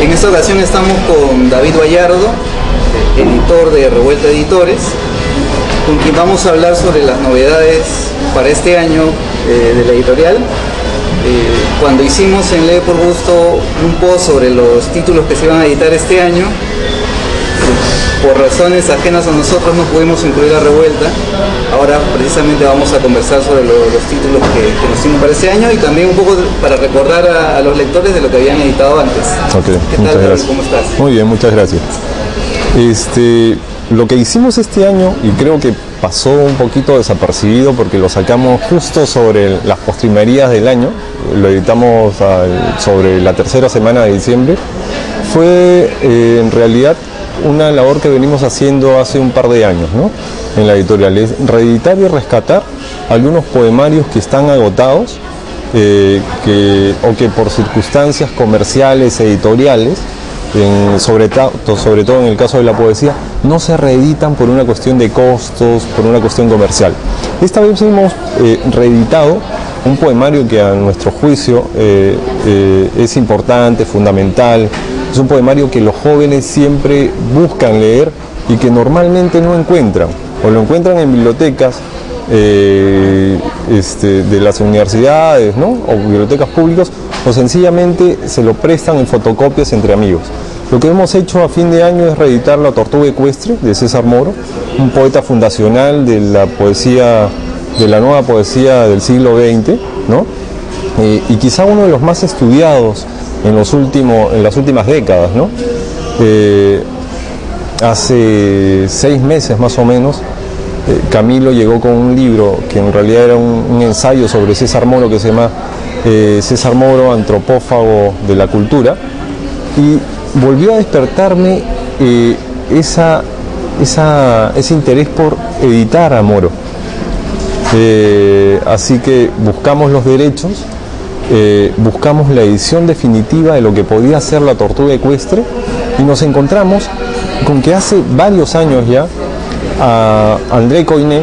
En esta ocasión estamos con David Vallardo, editor de Revuelta Editores, con quien vamos a hablar sobre las novedades para este año de la editorial. Cuando hicimos en Lee por Gusto un post sobre los títulos que se iban a editar este año, por razones ajenas a nosotros no pudimos incluir a Revuelta. Ahora precisamente vamos a conversar sobre los títulos que nos tienen para este año y también un poco para recordar a los lectores de lo que habían editado antes. Okay, ¿Qué tal, David? ¿Cómo estás? Muy bien, muchas gracias. Lo que hicimos este año, y creo que pasó un poquito desapercibido porque lo sacamos justo sobre las postrimerías del año, lo editamos sobre la tercera semana de diciembre, fue en realidad una labor que venimos haciendo hace un par de años, ¿no? En la editorial, es reeditar y rescatar algunos poemarios que están agotados o que por circunstancias comerciales, editoriales, sobre todo en el caso de la poesía, no se reeditan por una cuestión de costos, por una cuestión comercial. Esta vez hemos reeditado un poemario que a nuestro juicio es importante, fundamental. Es un poemario que los jóvenes siempre buscan leer y que normalmente no encuentran, o lo encuentran en bibliotecas de las universidades, ¿no? O bibliotecas públicas, o sencillamente se lo prestan en fotocopias entre amigos. Lo que hemos hecho a fin de año es reeditar La Tortuga Ecuestre de César Moro, un poeta fundacional de la poesía, de la nueva poesía del siglo XX, ¿no? Y quizá uno de los más estudiados en las últimas décadas, ¿no? Hace 6 meses más o menos, Camilo llegó con un libro que en realidad era un ensayo sobre César Moro que se llama César Moro, antropófago de la cultura, y volvió a despertarme ese interés por editar a Moro. Así que buscamos los derechos, buscamos la edición definitiva de lo que podía ser La Tortuga Ecuestre y nos encontramos con que hace varios años ya a André Coiné,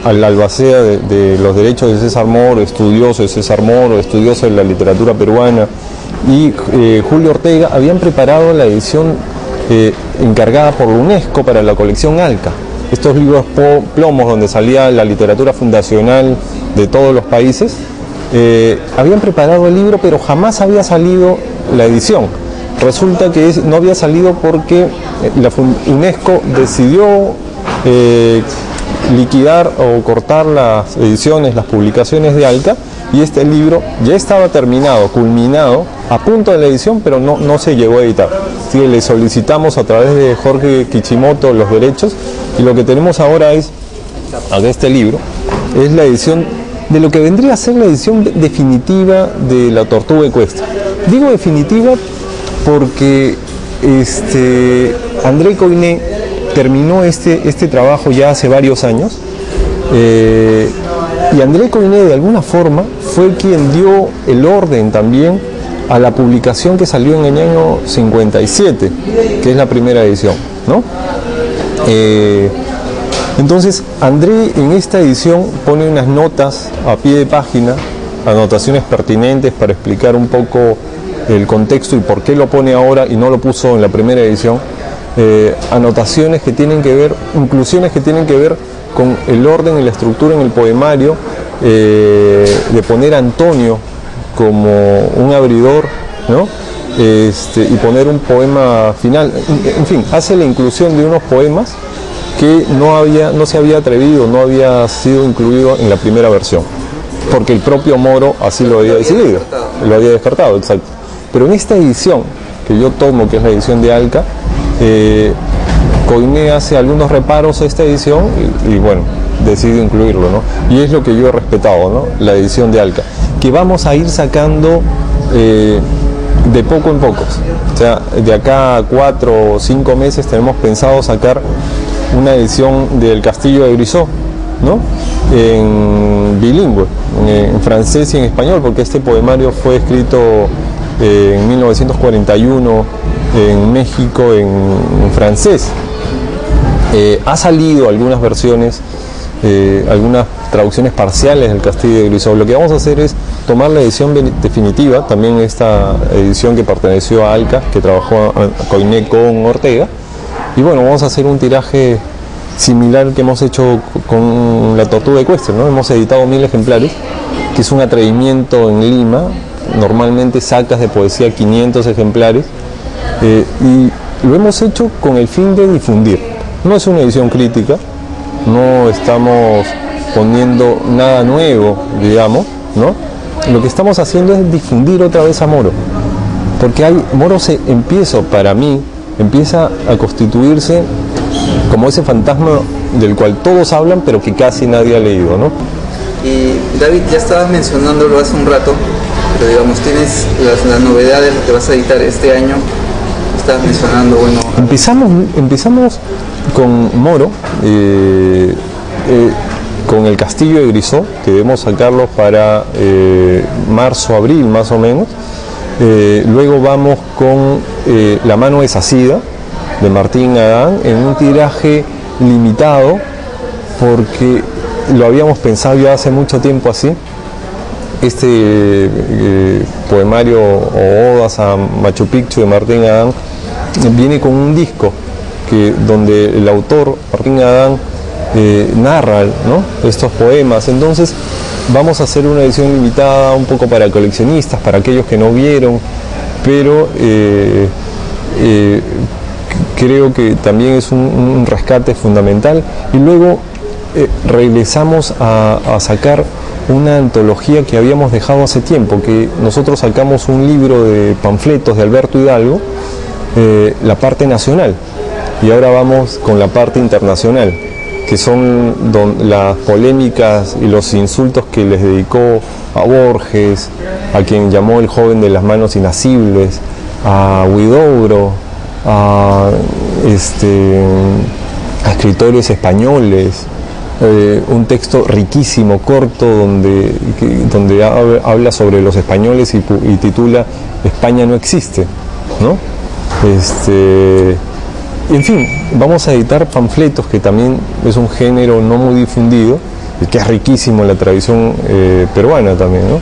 al albacea de los derechos de César Moro, estudioso de César Moro, estudioso de la literatura peruana, y Julio Ortega habían preparado la edición encargada por la UNESCO para la colección Alca. Estos libros plomos donde salía la literatura fundacional de todos los países, habían preparado el libro pero jamás había salido la edición. Resulta que no había salido porque la UNESCO decidió liquidar o cortar las ediciones, las publicaciones de Alca, y este libro ya estaba terminado, culminado, a punto de la edición, pero no se llegó a editar. Así que le solicitamos a través de Jorge Kishimoto los derechos, y lo que tenemos ahora es, de este libro, es la edición de lo que vendría a ser la edición definitiva de La Tortuga Ecuestre. Digo definitiva porque André Coiné terminó este trabajo ya hace varios años, y André Coiné de alguna forma fue quien dio el orden también a la publicación que salió en el año 57, que es la primera edición, ¿no? Entonces André en esta edición pone unas notas a pie de página, anotaciones pertinentes para explicar un poco el contexto y por qué lo pone ahora y no lo puso en la primera edición. Anotaciones que tienen que ver, inclusiones que tienen que ver con el orden y la estructura en el poemario, de poner a Antonio como un abridor, ¿no? Y poner un poema final. En fin, hace la inclusión de unos poemas que no se había atrevido, no había sido incluido en la primera versión, porque el propio Moro así lo había decidido, lo había descartado, exacto. Pero en esta edición, que yo tomo, que es la edición de Alca, Coiné hace algunos reparos a esta edición y bueno, decide incluirlo, ¿no? Y es lo que yo he respetado, ¿no? La edición de Alca, que vamos a ir sacando de poco en poco. O sea, de acá a 4 o 5 meses tenemos pensado sacar una edición del Castillo de Brizot, ¿no? En bilingüe, en francés y en español, porque este poemario fue escrito en 1941 en México en francés. Ha salido algunas versiones, algunas traducciones parciales del Castillo de Brizot. Lo que vamos a hacer es tomar la edición definitiva, también esta edición que perteneció a Alca, que trabajó Coiné con Ortega. Y bueno, vamos a hacer un tiraje similar que hemos hecho con La Tortuga Ecuestre, ¿no? Hemos editado 1000 ejemplares, que es un atrevimiento en Lima. Normalmente sacas de poesía 500 ejemplares y lo hemos hecho con el fin de difundir. No es una edición crítica, no estamos poniendo nada nuevo, digamos, ¿no? Lo que estamos haciendo es difundir otra vez a Moro, porque Moro para mí, empieza a constituirse como ese fantasma del cual todos hablan, pero que casi nadie ha leído, ¿no? Y David, ya estabas mencionándolo hace un rato, pero digamos, tienes las novedades que vas a editar este año. Estabas mencionando, bueno... Empezamos con Moro, con El Castillo de Grisó, que debemos sacarlo para marzo, abril más o menos. Luego vamos con La mano desasida, de Martín Adán, en un tiraje limitado, porque lo habíamos pensado ya hace mucho tiempo así. Este poemario o odas a Machu Picchu de Martín Adán viene con un disco donde el autor, Martín Adán, narra, ¿no?, estos poemas. Entonces vamos a hacer una edición limitada un poco para coleccionistas, para aquellos que no vieron, pero creo que también es un rescate fundamental. Y luego regresamos a sacar una antología que habíamos dejado hace tiempo, que nosotros sacamos un libro de panfletos de Alberto Hidalgo, la parte nacional, y ahora vamos con la parte internacional, que son las polémicas y los insultos que les dedicó a Borges, a quien llamó el joven de las manos inasibles, a Huidobro, a escritores españoles. Un texto riquísimo, corto, donde habla sobre los españoles y titula España no existe, ¿no? En fin, vamos a editar panfletos, que también es un género no muy difundido y que es riquísimo en la tradición peruana también, ¿no?